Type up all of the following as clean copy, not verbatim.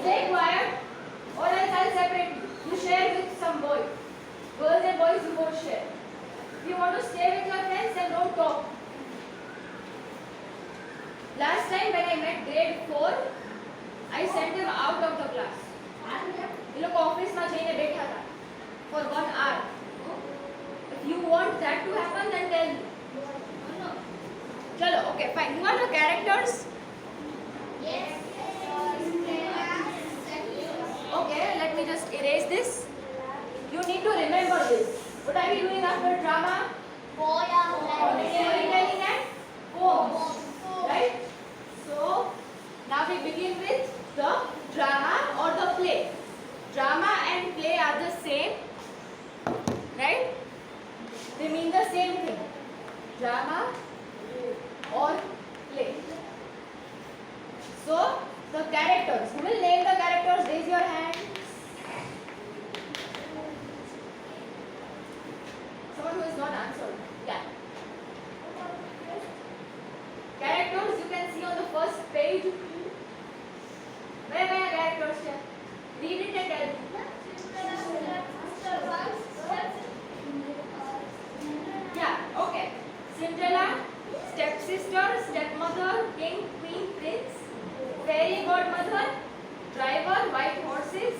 Stay quiet or else I'll separate you. You share with some boy. Girls and boys you both share. If you want to stay with your friends then don't talk. Last time when I met grade 4, I sent him out of the class. ये लोग office में जाइए बैठा था for 1 hour. If you want that to happen then tell me. चलो okay fine. You want the characters? Yes. Okay, let me just erase this. You need to remember this. What are we doing after drama? Storytelling and poems. Right? So, now we begin with the drama or the play. Drama and play are the same. Right? They mean the same thing. Drama or play. So, the characters. Who will name the characters? Raise your hand. Someone who is not answered. Yeah. Characters you can see on the first page. Where are characters here? Read it and tell me. Yeah, okay. Cinderella, stepsister, stepmother, king, queen, prince, fairy godmother, driver, white horses.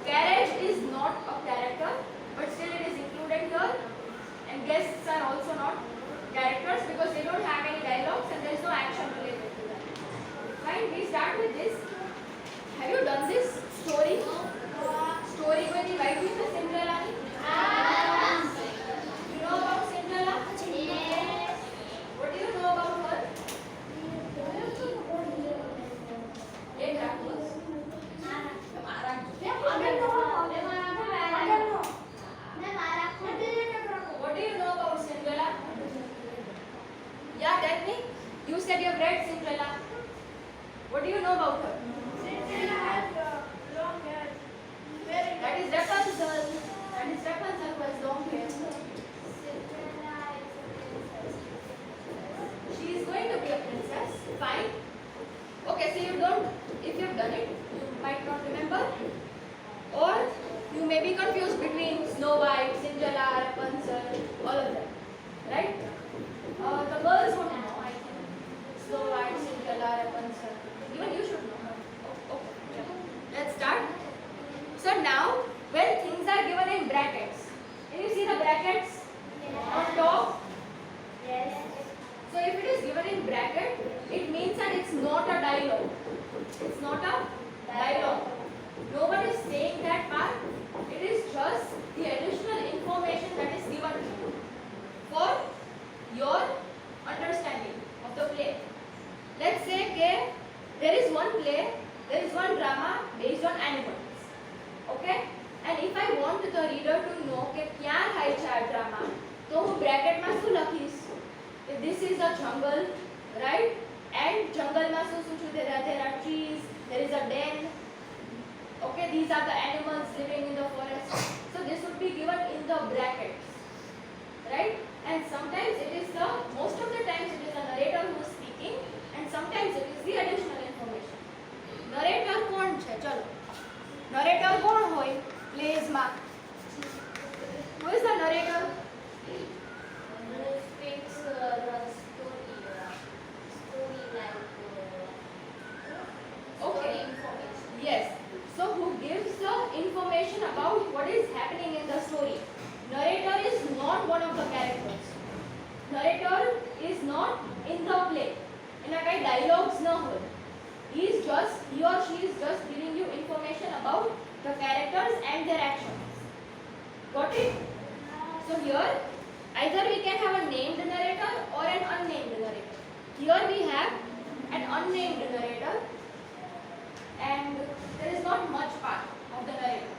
Carriage is not a character, but still it is included here. And guests are also not characters because they don't have any dialogues and there is no action related to them. Fine, we start with this. Have you done this story? Story when you write with the Cinderella? You know about Cinderella? Yes. What do you know about her? Eight apples. What do you know about Cinderella? Yeah, tell me. You said you have read Cinderella. What do you know about her? That is Rapunzel. That is Rapunzel who has long hair. She is going to be a princess. Fine. Okay, so you don't, if you have done it, you might not remember. Or you may be confused between Snow White, Cinderella, Rapunzel, all of them. Right? The girls would know, I think. Snow White, Cinderella, Rapunzel. Even you should know. Okay. Let's start. So now, when things are given in brackets, can you see the brackets on top? Yes. So if it is given in bracket, it means that it's not a dialogue. It's not a dialogue. No one is saying that part. It is just the additional information that is given to you for your understanding of the play. Let's say okay, there is one play, there is one drama based on animals. Okay? And if I want the reader to know कि क्या है चार drama, तो वो bracket में શું લખીશ? This is a jungle, right? And jungle में શું there are trees, there is a den. Okay, these are the animals living in the forest. So this would be given in the brackets, right? And sometimes it is most of the times it is the narrator who is speaking, and sometimes it is the additional information. Narrator कौन છે? चलो. Narrator कौन હોય? Plays માં. Who is the narrator? Who speaks the story like Okay. information. Yes. So who gives the information about what is happening in the story? Narrator is not one of the characters. Narrator is not in the play. એના કઈ dialogues ન હોય. He or she is just giving you information about the characters and their actions. Got it? So here, either we can have a named narrator or an unnamed narrator. Here we have an unnamed narrator, and there is not much part of the narrator.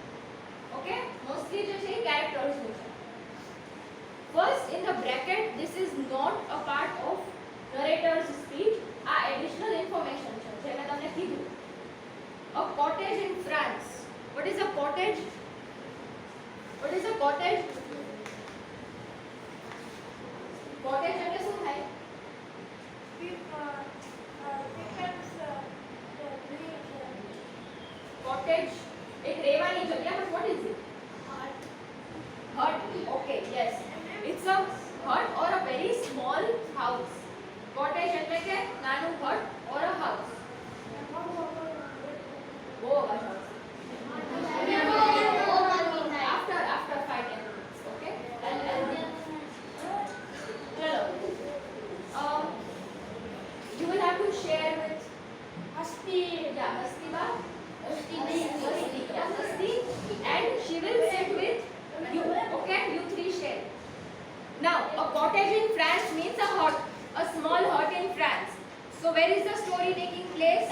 Okay? Mostly just characters. First, in the bracket, this is not a part of narrator's speech. Additional information. A cottage in France. What is a cottage? What is a cottage? Cottage એટલે શું થાય? cottage. एक રહેવાની જગ્યા, but what is it? Hut. Okay, yes. It's a hut or a very small house. Cottage એટલે કે નાનું hut or a house. બહુ અવાજ આવશે. After 5-10 minutes. Okay. ચલો. You will have to share with Hasti. Yeah, Hastiba. Hasti, and she will sit with you. Okay, you three share. Now, a cottage in France means a hut, a small hut in France. So, where is the story taking place?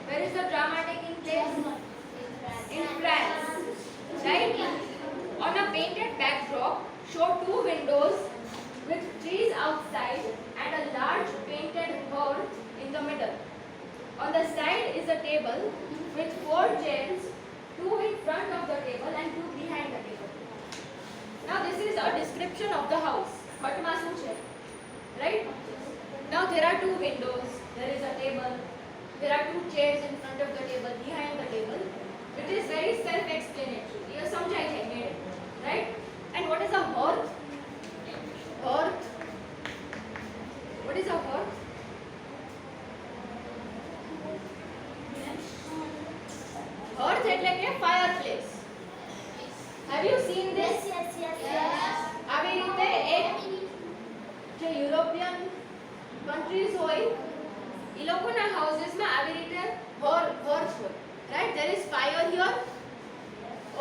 Where is the drama taking place? In France, right? On a painted backdrop, show 2 windows with trees outside and a large painted hearth in the middle. On the side is a table with 4 chairs, 2 in front of the table and 2 behind the table. Now this is a description of the house. Hut માં શું છે? Right? Now there are 2 windows, there is a table, there are 2 chairs in front of the table, behind the table. It is very self-explanatory. You સમજાય છે મેં, right? And what is a hearth? Hearth. What is a hearth? Hearth એટલે કે fireplace. Have you seen this? Yes. આવી રીતે એક જે European countries હોય એ લોકોના હાઉસીસમાં આવી રીતે hearth હોય. Right? There is fire here.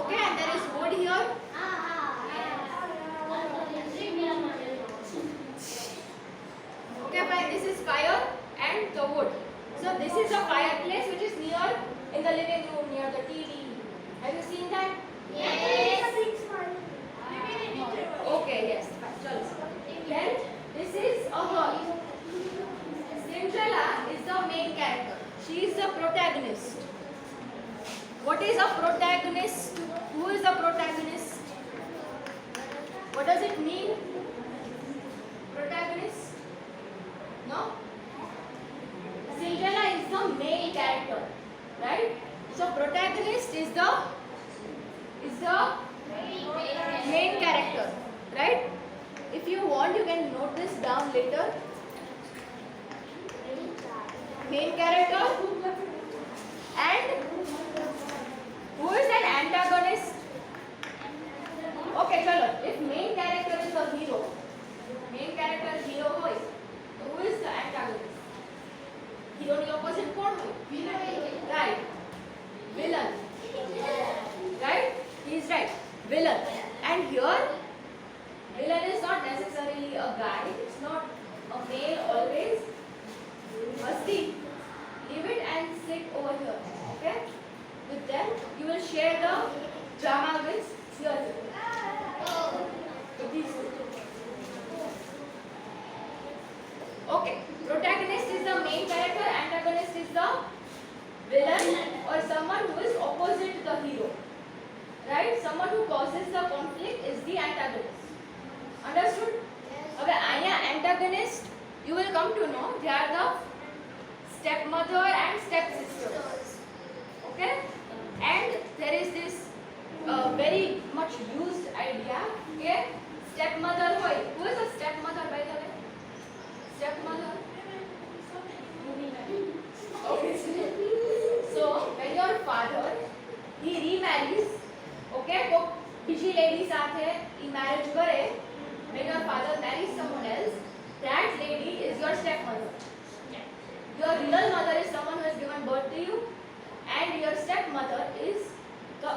Okay, and there is wood here. Okay, fine. This is fire and the wood. So this is a fireplace which is near in the living room near the TV. Have you seen that? Okay, yes. Chalo. Then this is a hearth. Cinderella is the main character. She is the protagonist. What is a protagonist? Who is the protagonist? What does it mean? Protagonist? No? Cinderella is the main character, right? So protagonist is the main character, right? If you want, you can note this down later. Main character and who is an antagonist? Okay, chalo. If main character is the hero, hoy, who is the antagonist? Hero ni opposite kon hoy? Right. Villain. Right? He is right. Villain. And here, villain is not necessarily a guy. It's not a male always. Masti, leave it and sit over here. Okay? With them, you will share the drama with your with these two. Okay. Protagonist is the main character. Antagonist is the villain or someone who is opposite the hero. Right? Someone who causes the conflict is the antagonist. Understood? Okay, અહીંયા antagonist, you will come to know they are the stepmother and stepsisters. Okay? And there is this very much used idea. Okay? Stepmother hoy. Who is a stepmother by the way? Stepmother? Okay. So when your father he remarries, okay, તો બીજી lady સાથે he marriage કરે, when your father marries someone else, that lady is your stepmother. Your real mother is someone who has given birth to you, and your stepmother is the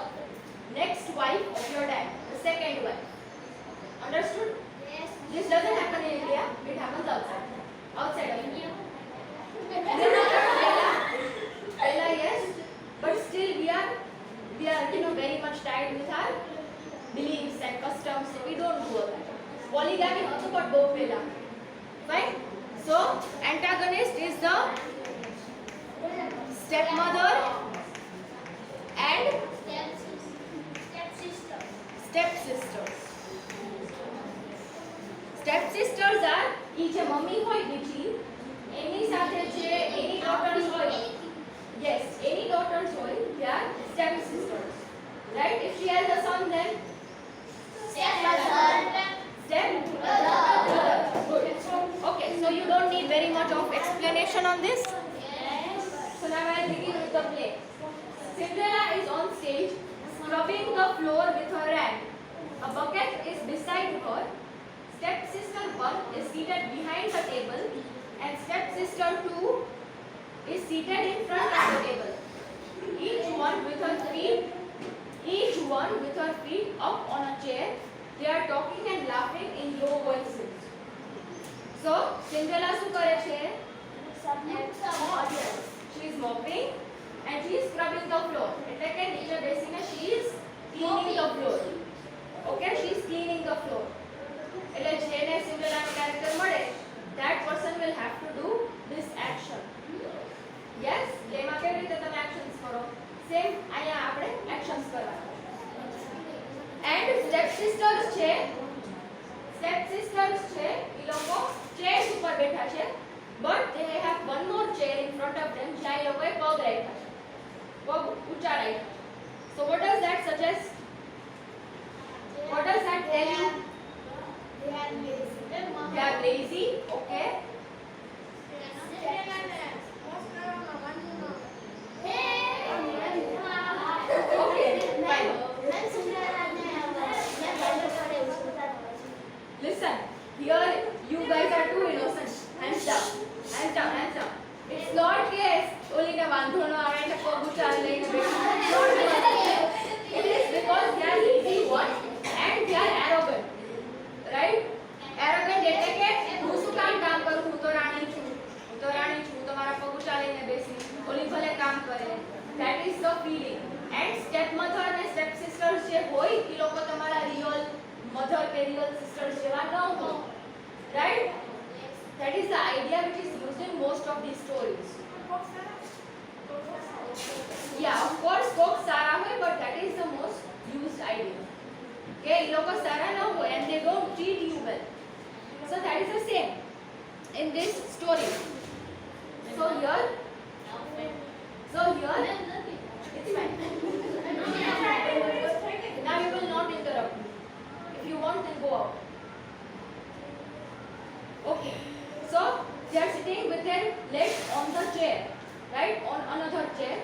next wife of your dad, the second wife. Understood? Yes. This doesn't happen in India, it happens outside. Outside of India. Bella, yes, but still we are very much tied with our beliefs and customs, so we don't do all that. Polygamy also got both Bella. Fine? So antagonist is the stepmother and stepsisters. Stepsisters are ઈ જે mummy હોય બીજી any daughters hoy, yes, any daughters hoy, they are step stage scrubbing the floor with her rag. A bucket is beside her. Stepsister 1 is seated behind the table and stepsister 2 is seated in front of the table. Each one with her feet up on a chair. They are talking and laughing in low voices. So, Cinderella શું કરે છે? She is mopping and she is scrubbing the floor. એટલે કે નીચે બેસીને she is cleaning the floor. Okay, she is cleaning the floor. એટલે જેને સિન્ડ્રેલાનું character મળે, that person will have to do this action. Yes, એમાં કેવી રીતે તમે actions કરો? Same અહીંયા આપણે actions કરવાના. And stepsisters છે, ઈ લોકો chairs ઉપર બેઠા છે, but they have one more chair in front of them જ્યાં ઈ લોકોએ પગ રાખ્યા છે, પગ ઊંચા રાખ્યા. So what does that suggest? What does that tell you? They are lazy. They are lazy. Okay. Okay, fine. Listen, here you guys are too innocent. Hands down. Hands down, hands down. It's not case ઓલીને વાંધો ન આવે એટલે પગ ઊંચા લઈને બેઠા. It is because they are lazy one and they are arrogant. Right? Arrogant એટલે કે હું શું કામ કરું, હું તો રાણી છું, હું તો મારા પગ ઊંચા લઈને બેસી, ઓલી ભલે કામ કરે. That is the feeling. And stepmother અને stepsisters જે હોય એ લોકો તમારા real mother કે real sisters જેવા ન હોય. Right? That is the idea which is used in most of these stories. Yeah, of course, folks સારા હોય, but that is the most used idea. Okay, એ લોકો સારા ન હોય and they don't treat you well. So that is the same in this story. So here, it's fine. Now you will not interrupt me. If you want, then go out. Okay. So they are sitting with their legs on the chair, right? On another chair.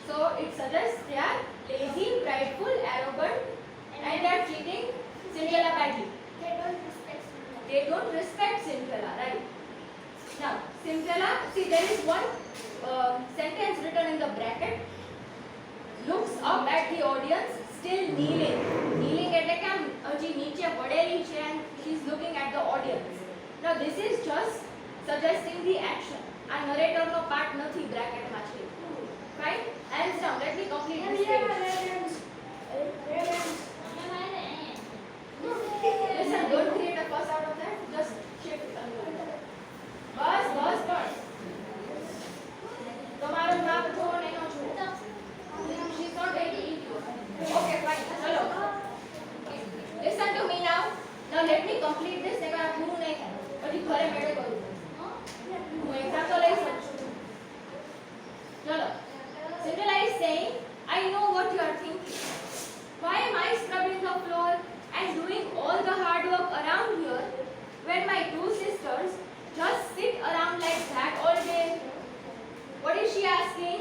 So it suggests they are lazy, prideful, arrogant, and they are treating Cinderella badly. They don't respect Cinderella, right? Now, Cinderella, see there is one sentence written in the bracket. Looks up at the audience, still kneeling. Kneeling એટલે કે આમ હજી નીચે પડેલી છે and she is looking at the audience. Now this is just suggesting the action. આ narrator નો part નથી, bracket માં છે. Fine? Hands down. Let me complete this page. Listen, don't create a fuss out of that. Just shift it a little bit. બસ. તમારું નામ જો ને એનો જો. She's not ready to eat you. Okay, fine. ચલો. Listen to me now. Now let me complete this. એકવાર પૂરું નહીં થાય. પછી ઘરે મેળે કરું. હું એક્ઝામ તો લઈ શકું છું. ચલો. Cinderella is saying, I know what you are thinking. Why am I scrubbing the floor and doing all the hard work around here when my two sisters just sit around like that all day? What is she asking?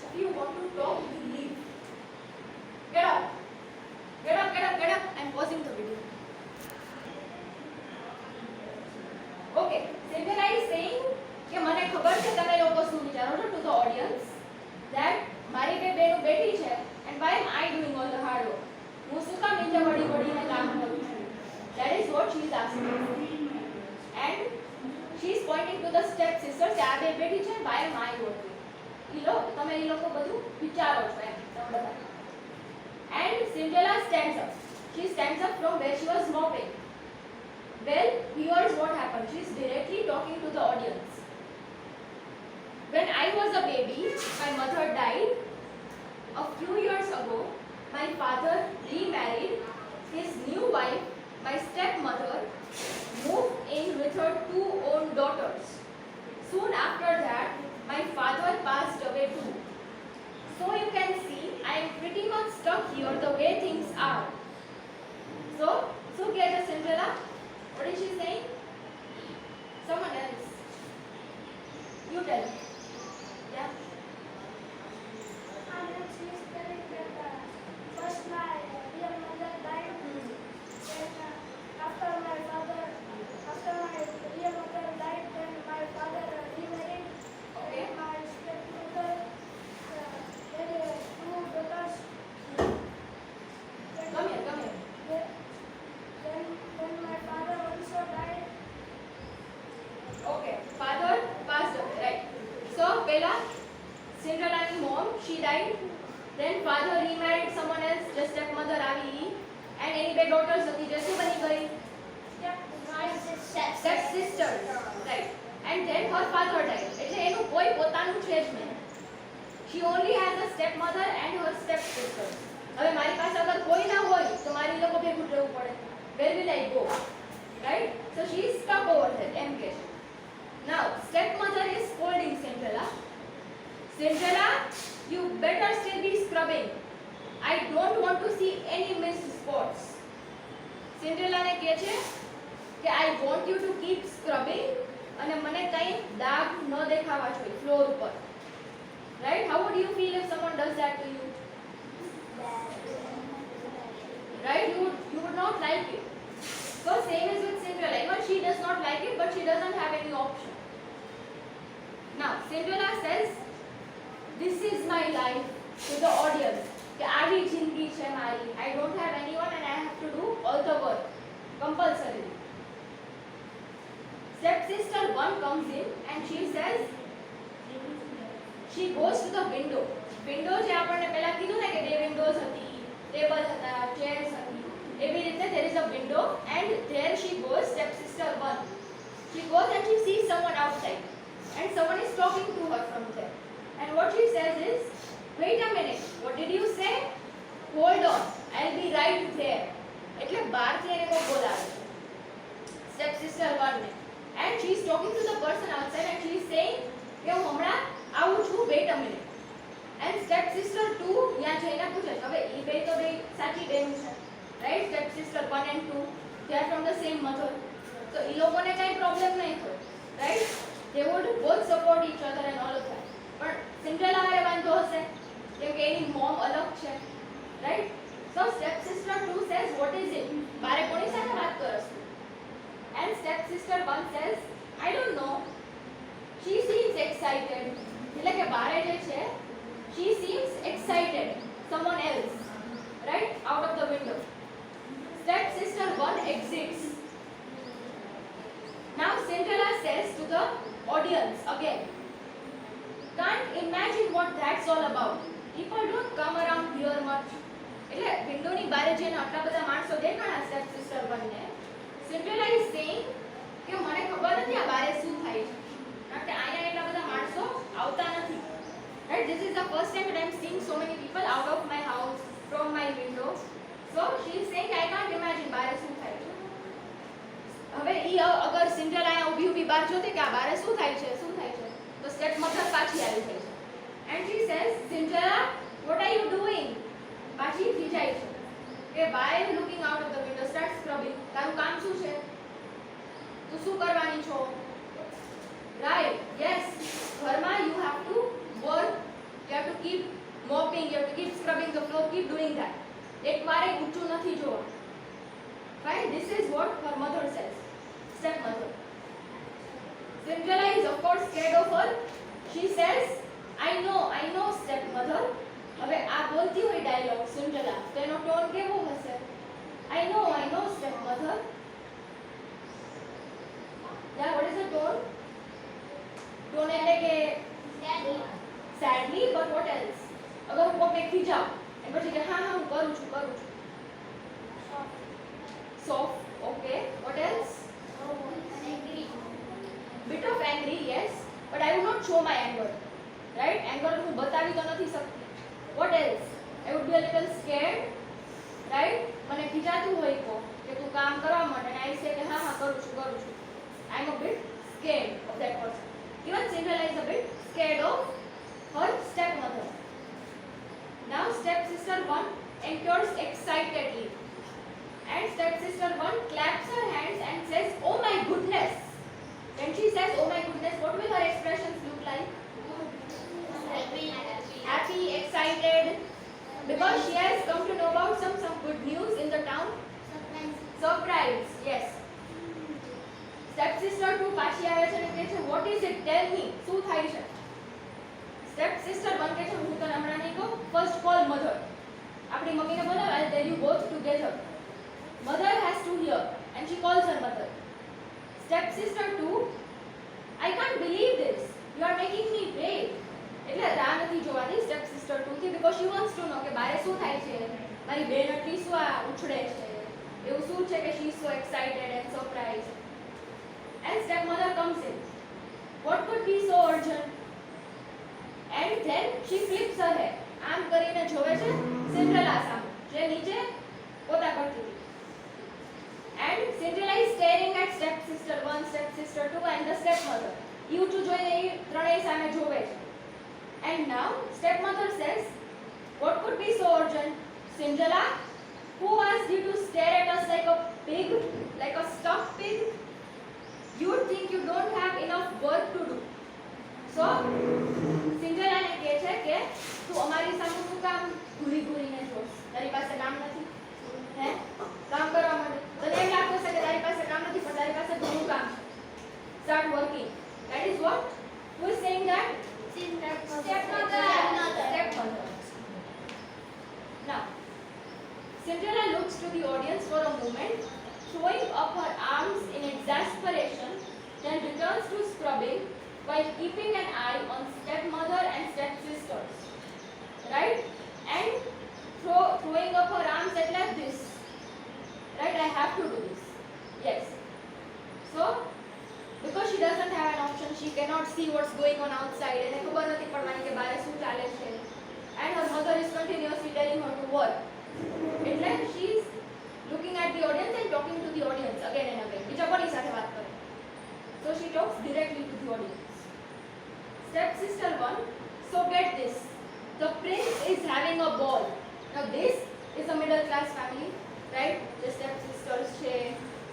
If you want to talk, you leave. Get up. I'm pausing the video. Okay, Cinderella is saying કે મને ખબર છે તમે લોકો શું વિચારો છો, to the audience, that મારી બે બેનો બેઠી છે and why am I doing all the hard work? હું શું કામ નીચે વળીને કામ કરું છું? That is what she is asking. And she is pointing to the step sisters. આ બે બેઠી છે, why am I working? તમે ઈ લોકો બધું વિચારો છો એમ તમે બધા. And Cinderella stands up. She stands up from where she was mopping. Well, here's what happened. She is directly talking to the audience. When I was a baby, my mother died. A few years ago, my father remarried. His new wife, my stepmother, moved in with her two own daughters. Soon after that, my father passed away too. So you can see, I am pretty much stuck here the way things are. So get the Cinderella. What is she saying? Someone else. You tell me. Yeah. બે daughter's હતી જે શું બની ગઈ step sister right and then her father died એટલે એનું કોઈ પોતાનું છે જ નહીં she only has a step mother and her step sister હવે મારી પાસે અગર કોઈ ના હોય તો મારી લોકો ભેગું રહેવું પડે where will I go right so she is stuck over there એમ કે છે now step mother is scolding Cinderella you better still be scrubbing I don't want to see any missed spots Cinderella ને કહે છે કે I want you to keep scrubbing અને મને કઈ દાગ ન દેખાવા જોઈએ ફ્લોર ઉપર right how would you feel if someone does that to you right you would not like it so same is with Cinderella even she does not like it but she doesn't have any option now Cinderella says this is my life to the audience કે આવી જિંદગી છે મારી I don't have anyone and I have to do all the work compulsorily step sister 1 comes in and she says she goes to the window જે આપણને પહેલા કીધું ને કે બે વિન્ડોઝ હતી ટેબલ હતા ચેર્સ હતી એવી રીતે there is a window and there she goes step sister 1 she goes and she sees someone outside and someone is talking to her from there and what she says is wait a minute what did you say hold on I'll be right there એટલે બહારથી એને કોઈ બોલાવે step sister 1 ને and she is talking to the person outside and she is saying કે હું હમણાં આવું છું wait a minute and step sister 2 ત્યાં જઈને પૂછે હવે ઈ બે તો બે સાચી બેન છે right step sister 1 and 2 they are from the same mother so ઈ લોકોને કઈ પ્રોબ્લેમ નહીં થયો right they would both support each other and all of that પણ Cinderella વાળે વાંધો હશે કેમ કે એની મોમ અલગ છે right so step sister 2 says what is it બારે કોની સાથે વાત કરસ and step sister 1 says I don't know she seems excited એટલે કે બારે જે છે she seems excited someone else right out of the window step sister 1 exits now Cinderella says to the audience again can't imagine what that's all about people don't come around here much એટલે વિન્ડોની બારે જેને આટલા બધા માણસો દેખાણા step sister 1 ને Cinderella is saying કે મને ખબર નથી આ બારે શું થાય છે કારણ કે અહીંયા એટલા બધા માણસો આવતા નથી right this is the first time that I'm seeing so many people out of my house from my window so she is saying I can't imagine બારે શું થાય છે હવે ઈ અગર Cinderella અહીંયા ઊભી બહાર જોતી કે આ બારે શું થાય છે તો step mother પાછી આવી જાય છે and she says Cinderella what are you doing પાછી ખીજાય છે કે why are you looking out of the window start scrubbing તારું કામ શું છે તું શું કરવાની છો right yes ઘરમાં you have to work you have to keep mopping you have to keep scrubbing the floor keep doing that એક વારે ઊંચું નથી જોવા fine this is what her mother says step mother Cinderella is of course scared of her she says I know step mother હવે આ બોલતી હોય dialog Cinderella તો એનો ટોન કેવો હશે I know step mother yeah what is the tone એટલે કે sadly but what else અગર હું કોઈને ખીજાવ અને પછી કે હા હું કરું છું soft okay what else bit of angry yes but I would not show my anger right anger હું બતાવી તો નથી શકતી what else I would be a little scared right મને ખીજાતું હોય કે તું કામ કરવા માટે અને I say કે હા કરું છું I'm a bit scared of that person even Cinderella is a bit scared of her stepmother now stepsister 1 enters excitedly and stepsister 1 claps her hands and says oh my goodness when she says oh my goodness what will her expressions look like happy excited because she has come to know about some good news in the town surprise yes stepsister 2 પાછી આવે છે અને કહે છે what is it tell me શું થાય છે stepsister 1 કહે છે હું તને હમણાં નહીં કહું first call mother આપણી મમ્મીને બોલાવ I'll tell you both together mother has to hear and she calls her mother stepsister 2 I can't believe this you are making me wait એટલે રાહ નથી જોવાની stepsister 2 થી because she wants to know કે બારે શું થાય છે મારી બેન આટલી શું આ ઉછળે છે એવું શું છે કે she is so excited and surprised. And stepmother comes in. What could be so urgent? And then she flips her head. આમ કરીને જોવે છે સિન્ડ્રેલા સામે જે નીચે પોતા કરતી હતી. And Cinderella is staring at stepsister 1, stepsister 2 and the stepmother. એ ઊંચું જોઈને એ ત્રણેય સામે જોવે છે. And now stepmother says, what could be so urgent? Cinderella, who asked you to stare at us like a pig, like a stuffed pig? You would think you don't have enough work to do. So, Cinderella ને કહે છે કે તું અમારી સામે શું કામ ઘૂરી ઘૂરીને જોશ? તારી પાસે કામ નથી? હે? કામ કરવા માટે. તને એમ લાગતું હશે કે તારી પાસે કામ નથી પણ તારી પાસે ઘણું કામ છે. Start working. That is what? Who is saying that? Stepmother. Now, Cinderella looks to the audience for a moment, throwing up her arms in exasperation, then returns to scrubbing while keeping an eye on stepmother and stepsisters. Right? And throwing up her arms like this. Right? I have to do this. Yes. So, because she doesn't have an option, she cannot see what's going on outside. એને ખબર નથી પડવાની કે બહાર શું ચાલે છે. And her mother is continuously telling her to work. એટલે she is looking at the audience and talking to the audience again and again. બીજા કોની સાથે વાત કરે? So she talks directly to the audience. Stepsister 1, so get this. The prince is having a ball. Now this is a middle class family, right? The stepsisters છે,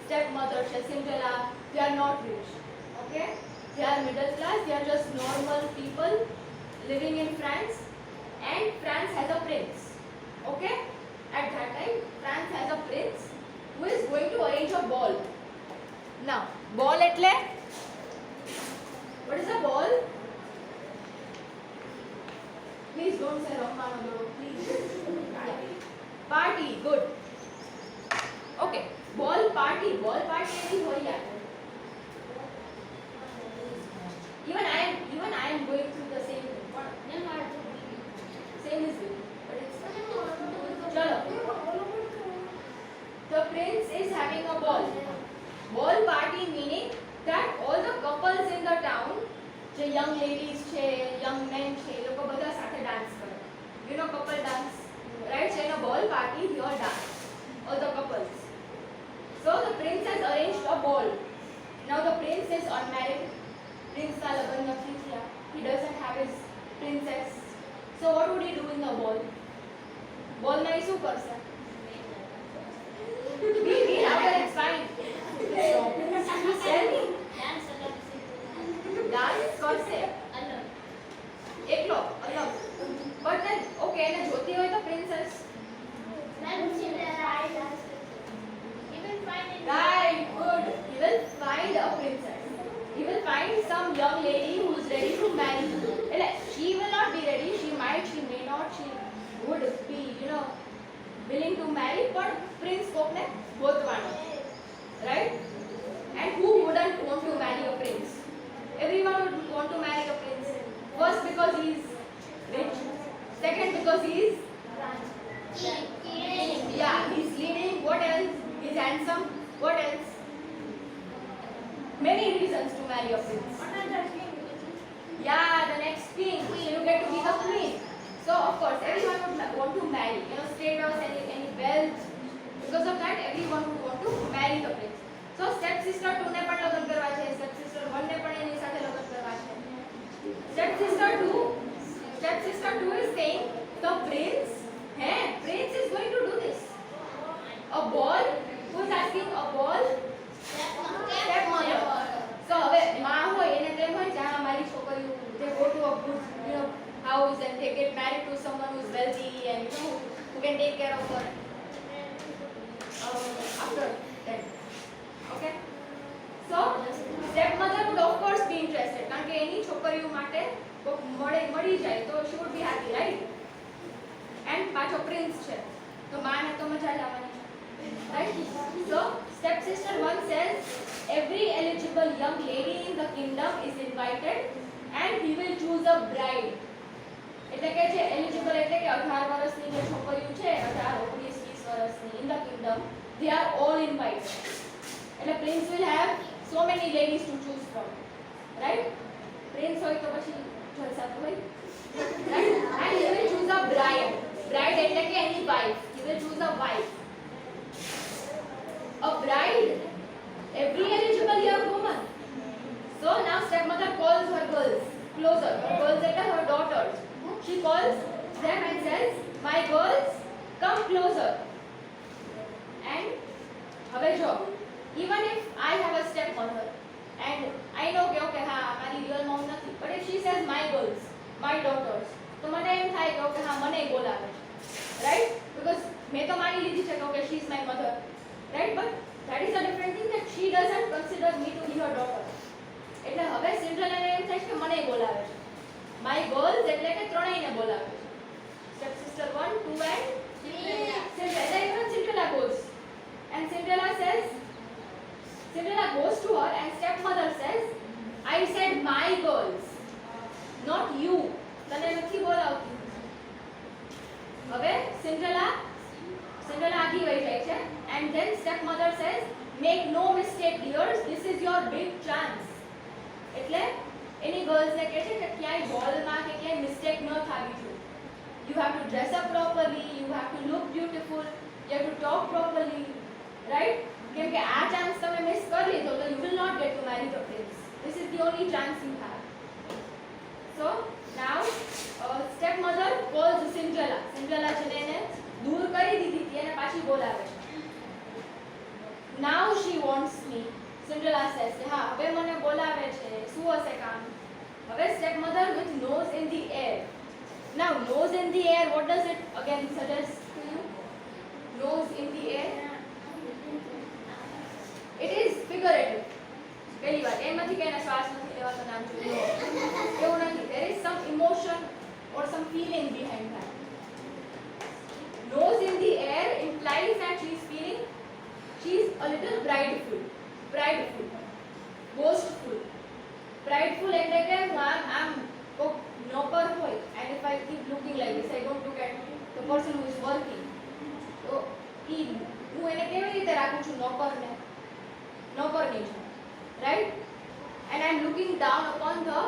stepmother છે, Cinderella, they are not rich. Okay? They are middle class, they are just normal people living in France, and France has a prince. Okay? At that time, France has a prince who is going to arrange a ball. Now, ball એટલે what is a ball? Please don't say Rammano bro, please. Party, good. Okay, ball party એની હોય યાર. Even I am going through the same thing. Same is good. But it's chalo. The prince is having a ball. Ball party meaning that all the couples in the town, જે young ladies છે, young men છે, એ લોકો બધા સાથે dance કરે. You know couple dance, right? So in a ball party, they all dance. All the couples. So the prince has arranged a ball. Now the prince is unmarried. Prince ના લગ્ન નથી થયા. He doesn't have his princess. So what would he do in the ball? Ball માં એ શું કરશે? Be louder, it's fine. Tell me. Dance કરશે. એકલો, અલગ. But then, okay, એને જોતી હોય તો princess. Right, good. He will find a princess. He will find some young lady who is ready to marry. She will not be ready. She might, she may not. She would be, willing to marry. But Prince Kokne Bothwano. Right? And who wouldn't want to marry a prince? Everyone would want to marry a prince. First because he is rich. Second because he is yeah, he's leading. What else? He's handsome. What else? Many reasons to marry a prince. Yeah, the next king. So you get to be the queen. So of course, everyone would want to marry. Status, any wealth. Because of that, everyone would want to marry the prince. So stepsister 2 ને પણ લગ્ન કરવા છે. Stepsister 1 ને પણ એની સાથે લગ્ન કરવા છે. Stepsister 2 is saying the prince is going to do this. A ball? Who is asking a ball? Stepmother. So હવે માં હોય એને તેમ હોય કે હા મારી છોકરીઓ they go to a good house and they get married to someone who is wealthy and who can take care of her after that. Okay? So stepmother would of course be interested કારણ કે એની છોકરીઓ માટે મળી જાય તો she would be happy, right? And પાછો prince છે તો માને તો મજા જ આવવાની છે. Right? So stepsister 1 says every eligible young lady in the kingdom is invited and he will choose a bride. એટલે કે જે eligible એટલે કે 18 વર્ષની જે છોકરીઓ છે 18 19 20 વર્ષની in the kingdom they are all invited. And a prince will have so many ladies to choose from, right? Prince hoy to pachi jalsa to hoy, right? And he will choose a bride. Bride એટલે કે એની wife. He will choose a wife. A bride, every eligible young woman. So now stepmother calls her girls closer. Her girls are her daughters. She calls them and says, "My girls, come closer." And હવે જો, even if I have a stepmother and I know કે okay હા મારી real mom નથી, but if she says my girls, my daughters, તો મને એમ થાય કે okay હા મને બોલાવે છે, right? Because મેં તો માની લીધી છે કે okay she is my mother, right? But that is a different thing that she doesn't consider me to be her daughter. એટલે હવે સિન્ડ્રેલાને એમ થાય કે મને બોલાવે છે. My girls એટલે કે ત્રણેયને બોલાવે છે. Step sister 1, 2 and 3. Cinderella, even Cinderella goes. And Cinderella goes to her and stepmother says, "I said my girls, not you. તને નથી બોલાવતી." હવે Cinderella આઘી વહી જાય છે and then stepmother says, "Make no mistake dears, this is your big chance." એટલે એની girls ને કહે છે કે ક્યાંય બોલમાં કે ક્યાંય મિસ્ટેક ન થવી જોઈએ. You have to dress up properly, you have to look beautiful, you have to talk properly, right? કેમ કે આ ચાન્સ તમે મિસ કરી લીધો તો you will not get to marry the prince. This is the only chance you have. So now stepmother calls Cinderella. Cinderella જેને એને દૂર કરી દીધી હતી એને પાછી બોલાવે. Now she wants me. Cinderella says, "હા હવે મને બોલાવે છે, શું હશે કામ?" હવે stepmother with nose in the air. Now nose in the air, what does it again suggest to you? Nose in the air, it is figurative. પહેલી વાત એમ નથી કે એને શ્વાસ નથી લેવાનો નામ જોઈએ એવું નથી. There is some emotion or some feeling behind that. Nose in the air implies that she is feeling she is a little prideful, boastful. Prideful એટલે કે આમ કોક નોકર હોય and if I keep looking like this, I don't look at the person who is working. તો હું એને કેવી રીતે રાખું છું નોકરની છું, right? And I am looking down upon the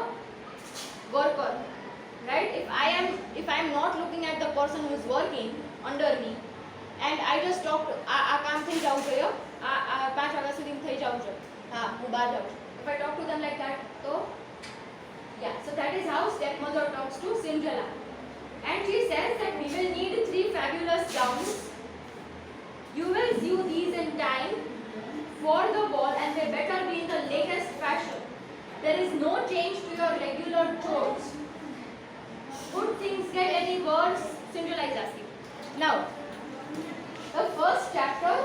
worker, right? If I am not looking at the person who is working under me and I just talk to આ કામ થઈ જાવું જોઈએ, આ 5 વાગ્યા સુધી થઈ જાવું જોઈએ, હા હું બહાર જાઉં છું. If I talk to them like that, so yeah, so that is how stepmother talks to Cinderella. And she says that we will need 3 fabulous gowns. You will sew these in time for the ball and they better be in the latest fashion. There is no change to your regular chores. Could things get any worse? Cinderella is asking. Now, the first chapter,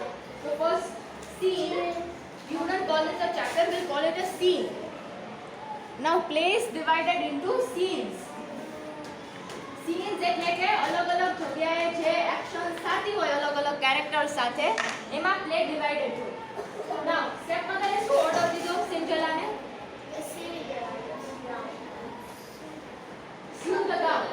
the first scene, we wouldn't call it a chapter, we'll call it a scene. Now place divided into scenes. Scenes એટલે કે અલગ-અલગ જગ્યાએ જે actions થતી હોય અલગ-અલગ characters સાથે એમાં પ્લે ડિવાઇડેડ હોય. Now stepmother શું ઓર્ડર દીધો સિન્ડ્રેલાને? Sew the gown.